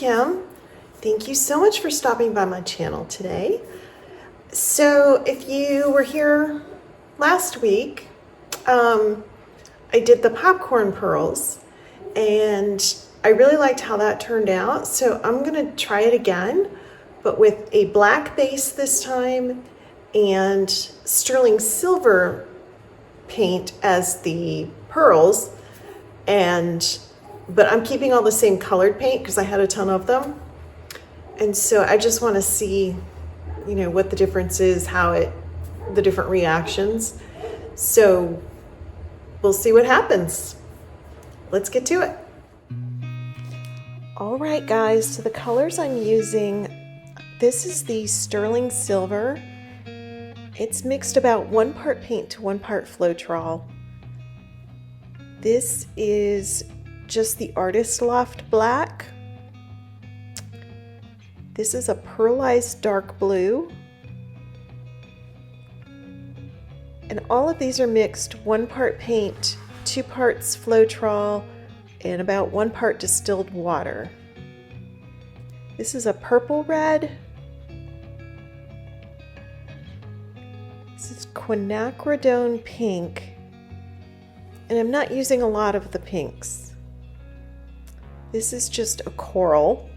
Kim. Thank you so much for stopping by my channel today. So if you were here last week, I did the popcorn pearls and I really liked how that turned out. So I'm gonna try it again, but with a black base this time and sterling silver paint as the pearls, but I'm keeping all the same colored paint because I had a ton of them. And so I just want to see, you know, what the difference is, the different reactions. So we'll see what happens. Let's get to it. All right, guys, so the colors I'm using, this is the sterling silver. It's mixed about 1 part paint to 1 part floetrol. This is just the Artist Loft black. This is a Pearlized dark blue. And all of these are mixed 1 part paint, 2 parts floetrol, and about 1 part distilled water. This is a purple red. This is Quinacridone Pink. And I'm not using a lot of the pinks. This is just a coral.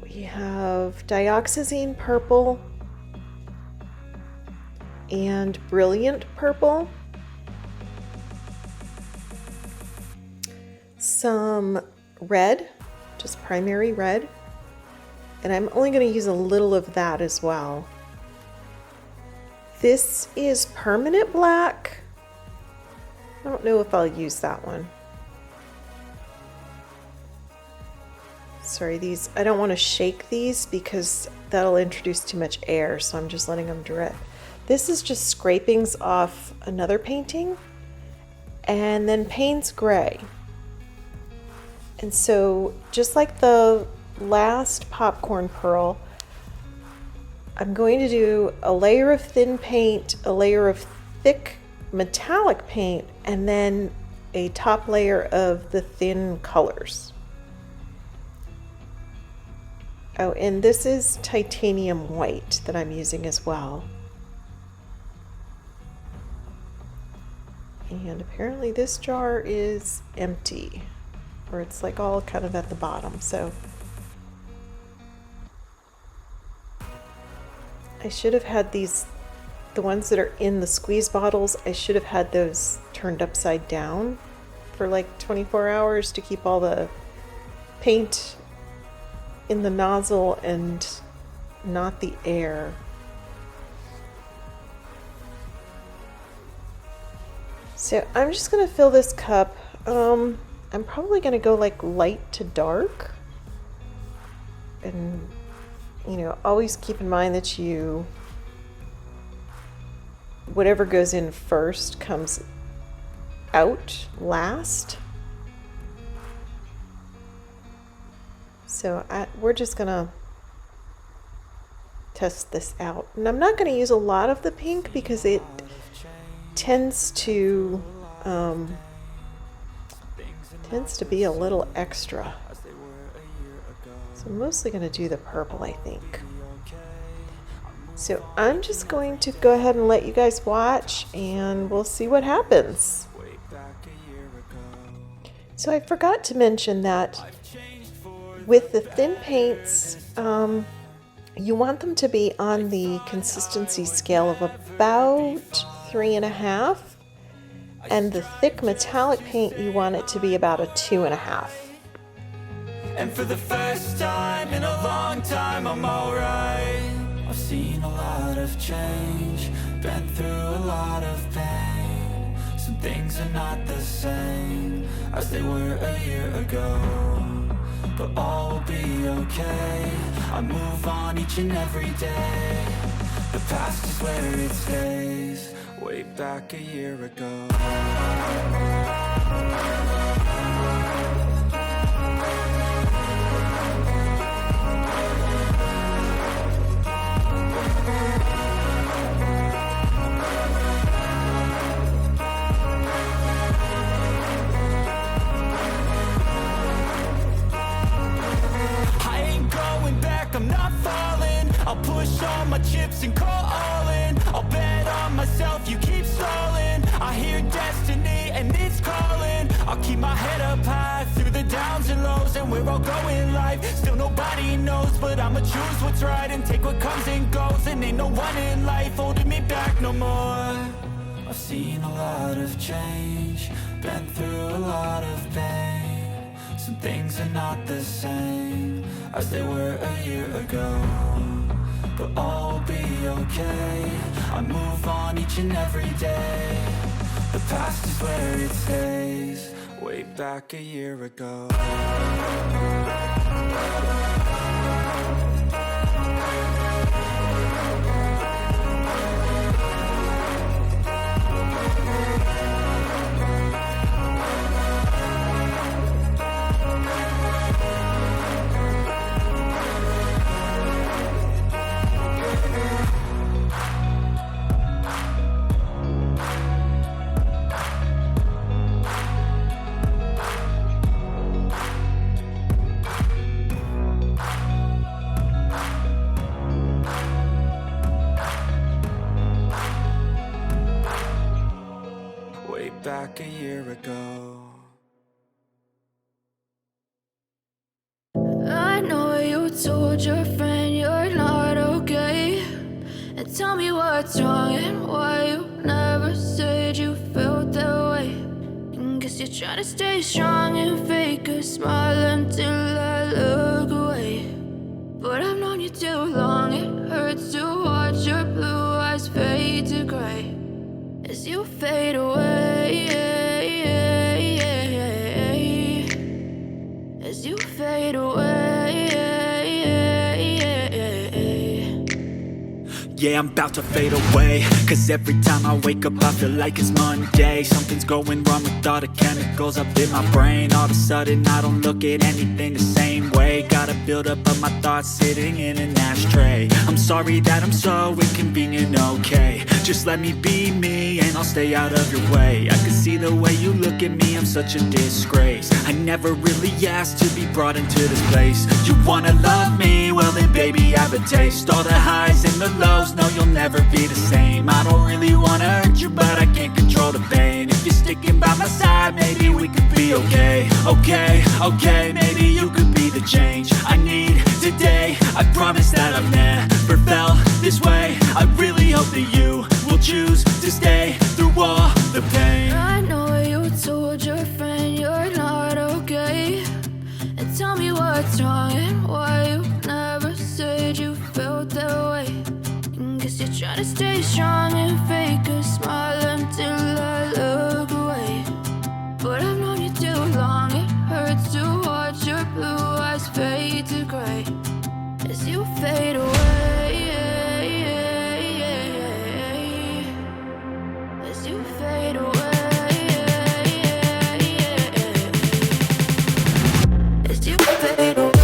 We have Dioxyzine purple and brilliant purple. Some red, just primary red. And I'm only going to use a little of that as well. This is permanent black. I don't know if I'll use that one. Sorry, I don't want to shake these because that'll introduce too much air, so I'm just letting them drip. This is just scrapings off another painting, and then Payne's Gray. And so, just like the last popcorn pearl, I'm going to do a layer of thin paint, a layer of thick metallic paint, and then a top layer of the thin colors. Oh, and this is titanium white that I'm using as well. And apparently this jar is empty, or it's like all kind of at the bottom, so I should have had these, the ones that are in the squeeze bottles, I should have had those turned upside down for like 24 hours to keep all the paint in the nozzle and not the air. So I'm just gonna fill this cup. I'm probably gonna go like light to dark. And you know, always keep in mind that whatever goes in first comes out last. So we're just gonna test this out. And I'm not gonna use a lot of the pink because it tends to be a little extra. So I'm mostly going to do the purple, I think. So I'm just going to go ahead and let you guys watch and we'll see what happens. So I forgot to mention that with the thin paints, you want them to be on the consistency scale of about 3.5, and the thick metallic paint, you want it to be about a 2.5. And for the first time in a long time, I'm alright. I've seen a lot of change, been through a lot of pain. Some things are not the same as they were a year ago, but all will be okay. I move on each and every day. The past is where it stays, way back a year ago. all my chips and call all in. I'll bet on myself, you keep stalling. I hear destiny and it's calling. I'll keep my head up high through the downs and lows, and we're all going live. Still nobody knows, but I'ma choose what's right and take what comes and goes. And ain't no one in life holding me back no more. I've seen a lot of change, been through a lot of pain. Some things are not the same as they were a year ago, but all will be okay. I move on each and every day. The past is where it stays, way back a year ago. Back a year ago. I know you told your friend you're not okay, and tell me what's wrong and why you never said you felt that way. And guess you're trying to stay strong and fake a smile until I look away. But I've known you too long, it hurts to watch your blue eyes fade to gray as you fade away. As you fade away. Yeah, I'm about to fade away, cause every time I wake up I feel like it's Monday. Something's going wrong with all the chemicals up in my brain. All of a sudden I don't look at anything the same way. Gotta build up of my thoughts sitting in an ashtray. I'm sorry that I'm so inconvenient, okay. Just let me be me and I'll stay out of your way. I can see the way you look at me, I'm such a disgrace. I never really asked to be brought into this place. You wanna love me? Well then baby I have a taste. All the highs and the lows, no you'll never be the same. I don't really wanna hurt you but I can't control the pain. If you're sticking by my side maybe we could be okay. Okay, maybe you could be the change I need today. I promise that I've never felt this way. I really hope that you will choose to stay through all the pain. I know you told your friend you're not okay, and tell me what's wrong and why you never said you felt that way. And guess you're trying to stay strong and fake a smile until I look away. But I've known you too long, it hurts to watch your blue eyes fade to gray as you fade away. As you fade away. As you fade away. As you fade away.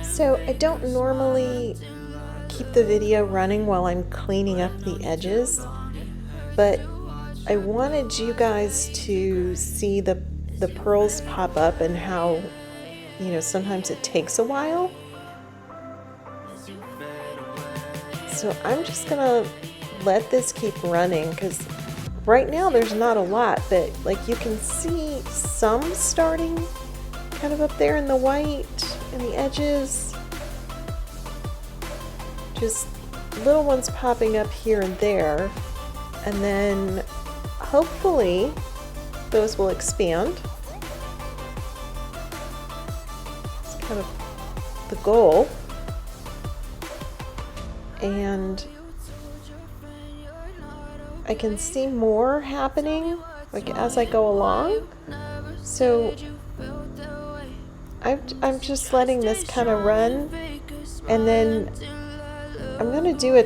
So I don't normally keep the video running while I'm cleaning up the edges, but I wanted you guys to see the pearls pop up and how, you know, sometimes it takes a while. So I'm just gonna let this keep running because right now there's not a lot, but like you can see some starting kind of up there in the white and the edges. Just little ones popping up here and there, and then hopefully those will expand. It's kind of the goal. And I can see more happening like as I go along. So I'm just letting this kind of run, and then I'm going to do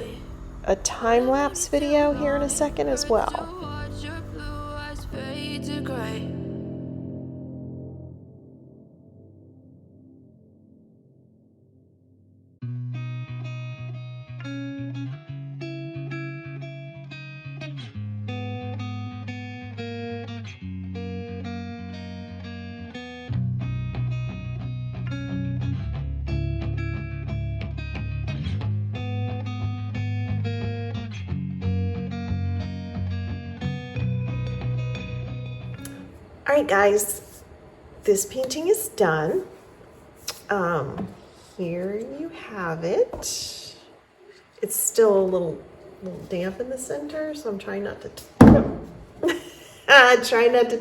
a time-lapse video here in a second as well. All right, guys, this painting is done. Here you have it. It's still a little damp in the center, so I'm trying not to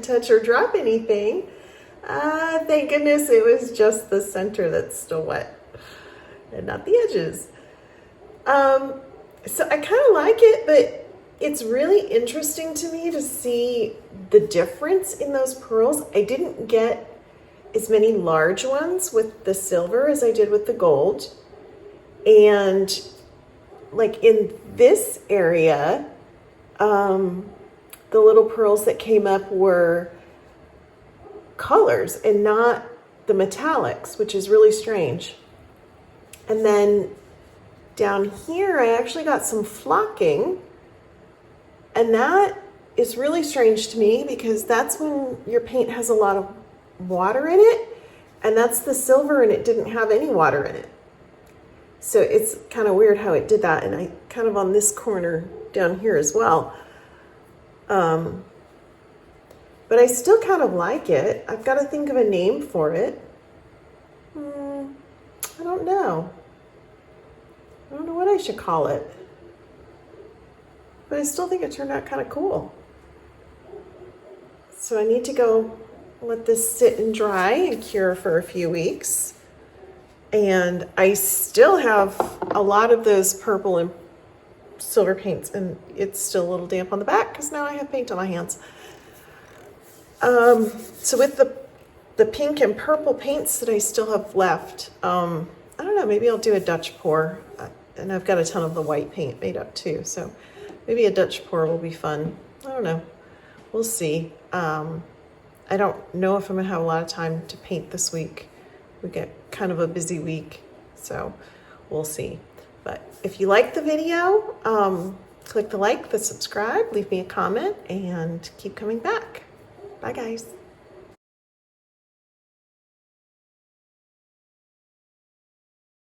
touch or drop anything. Thank goodness it was just the center that's still wet and not the edges. So I kind of like it, but it's really interesting to me to see the difference in those pearls. I didn't get as many large ones with the silver as I did with the gold. And like in this area, the little pearls that came up were colors and not the metallics, which is really strange. And then down here, I actually got some flocking. And that is really strange to me because that's when your paint has a lot of water in it, and that's the silver and it didn't have any water in it. So it's kind of weird how it did that, and I kind of on this corner down here as well. But I still kind of like it. I've got to think of a name for it. I don't know. I don't know what I should call it. But I still think it turned out kind of cool. So I need to go let this sit and dry and cure for a few weeks. And I still have a lot of those purple and silver paints, and it's still a little damp on the back because now I have paint on my hands. So with the pink and purple paints that I still have left, I don't know, maybe I'll do a Dutch pour. And I've got a ton of the white paint made up too, so maybe a Dutch pour will be fun. I don't know. We'll see. I don't know if I'm going to have a lot of time to paint this week. We get kind of a busy week, so we'll see. But if you like the video, click the like, the subscribe, leave me a comment, and keep coming back. Bye, guys.